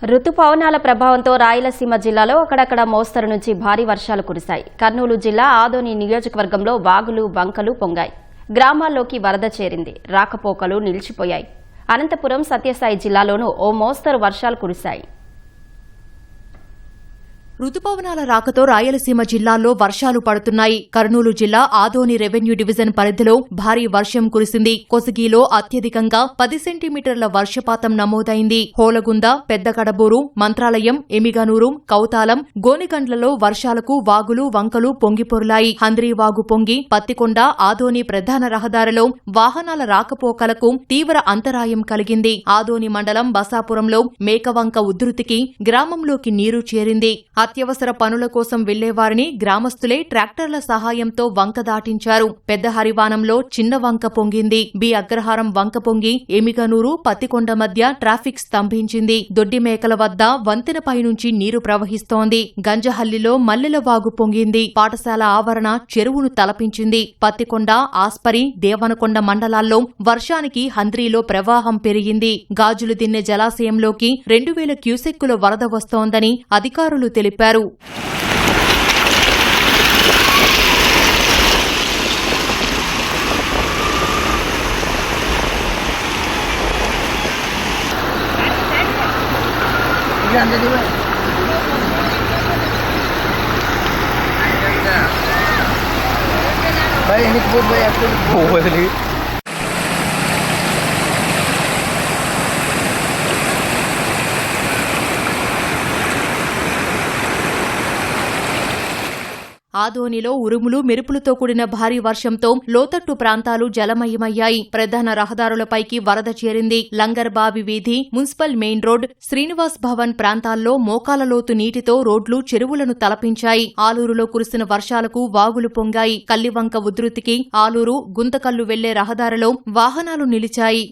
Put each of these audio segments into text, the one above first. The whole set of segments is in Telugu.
రుతుపవనాల ప్రభావంతో రాయలసీమ జిల్లాలో అక్కడక్కడ మోస్తరు నుంచి భారీ వర్షాలు కురిశాయి. కర్నూలు జిల్లా ఆదోని నియోజకవర్గంలో వాగులు, వంకలు పొంగాయి. గ్రామాల్లోకి వరద చేరింది. రాకపోకలు నిలిచిపోయాయి. అనంతపురం, సత్యసాయి జిల్లాలోనూ ఓ మోస్తరు వర్షాలు కురిశాయి. రుతుపవనాల రాకతో రాయలసీమ జిల్లాల్లో వర్షాలు పడుతున్నాయి. కర్నూలు జిల్లా ఆదోని రెవెన్యూ డివిజన్ పరిధిలో భారీ వర్షం కురిసింది. కొసగిలో అత్యధికంగా 10 సెంటీమీటర్ల వర్షపాతం నమోదైంది. హోలగుంద, పెద్దకడబూరు, మంత్రాలయం, ఎమిగనూరు, కౌతాలం, గోనిగండ్లలో వర్షాలకు వాగులు, వంకలు పొంగిపొర్లాయి. హంద్రీవాగు పొంగి పత్తికొండ, ఆదోని ప్రధాన రహదారిలో వాహనాల రాకపోకలకు తీవ్ర అంతరాయం కలిగింది. ఆదోని మండలం బసాపురంలో మేకవంక ఉధృతికి గ్రామంలోకి నీరు చేరింది. అత్యవసర పనుల కోసం వెళ్లేవారిని గ్రామస్తులే ట్రాక్టర్ల సహాయంతో వంక దాటించారు. పెద్ద హరివానంలో చిన్న వంక పొంగింది. బి అగ్రహారం వంక పొంగి ఎమిగనూరు, పత్తికొండ మధ్య ట్రాఫిక్ స్తంభించింది. దొడ్డిమేకల వద్ద వంతెనపై నుంచి నీరు ప్రవహిస్తోంది. గంజహల్లిలో మల్లెల వాగు పొంగింది. పాఠశాల ఆవరణ చెరువును తలపించింది. పత్తికొండ, ఆస్పరి, దేవనకొండ మండలాల్లో వర్షానికి హంద్రీలో ప్రవాహం పెరిగింది. గాజులు దిన్నె జలాశయంలోకి 2000 క్యూసెక్కుల వరద వస్తోందని అధికారులు తెలిపారు. ఆదోనిలో ఉరుములు, మెరుపులతో కూడిన భారీ వర్షంతో లోతట్టు ప్రాంతాలు జలమయమయ్యాయి. ప్రధాన రహదారులపైకి వరద చేరింది. లంగర్బావి వీధి, municipal main road, Srinivas Bhavan ప్రాంతాల్లో మోకాల లోతు నీటితో రోడ్లు, చెరువులను తలపించాయి. ఆలూరులో కురిసిన వర్షాలకు వాగులు పొంగాయి. కల్లివంక ఉధృతికి ఆలూరు, గుంతకల్లు వెళ్లే రహదారిలో వాహనాలు నిలిచాయి.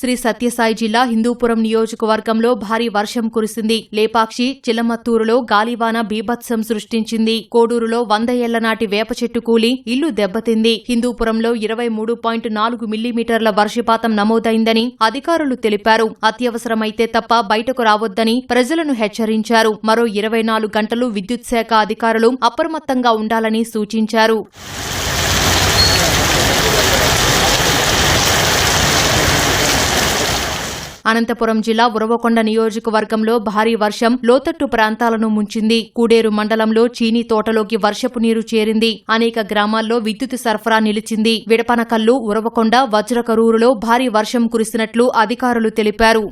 శ్రీ సత్యసాయి జిల్లా హిందూపురం నియోజకవర్గంలో భారీ వర్షం కురిసింది. లేపాక్షి, చిలమత్తూరులో గాలివాన బీభత్సం సృష్టించింది. కోడూరులో 100 ఏళ్ల నాటి వేప చెట్టు కూలి ఇల్లు దెబ్బతింది. హిందూపురంలో 23.4 మిల్లీమీటర్ల వర్షపాతం నమోదైందని అధికారులు తెలిపారు. అత్యవసరమైతే తప్ప బయటకు రావొద్దని ప్రజలను హెచ్చరించారు. మరో 24 గంటలు విద్యుత్ శాఖ అధికారులు అప్రమత్తంగా ఉండాలని సూచించారు. అనంతపురం జిల్లా ఉరవకొండ నియోజకవర్గంలో భారీ వర్షం లోతట్టు ప్రాంతాలను ముంచింది. కూడేరు మండలంలో చీనీ తోటలోకి వర్షపు నీరు చేరింది. అనేక గ్రామాల్లో విద్యుత్ సరఫరా నిలిచింది. విడపనకల్లు, ఉరవకొండ, వజ్రకరూరులో భారీ వర్షం కురిసినట్లు అధికారులు తెలిపారు.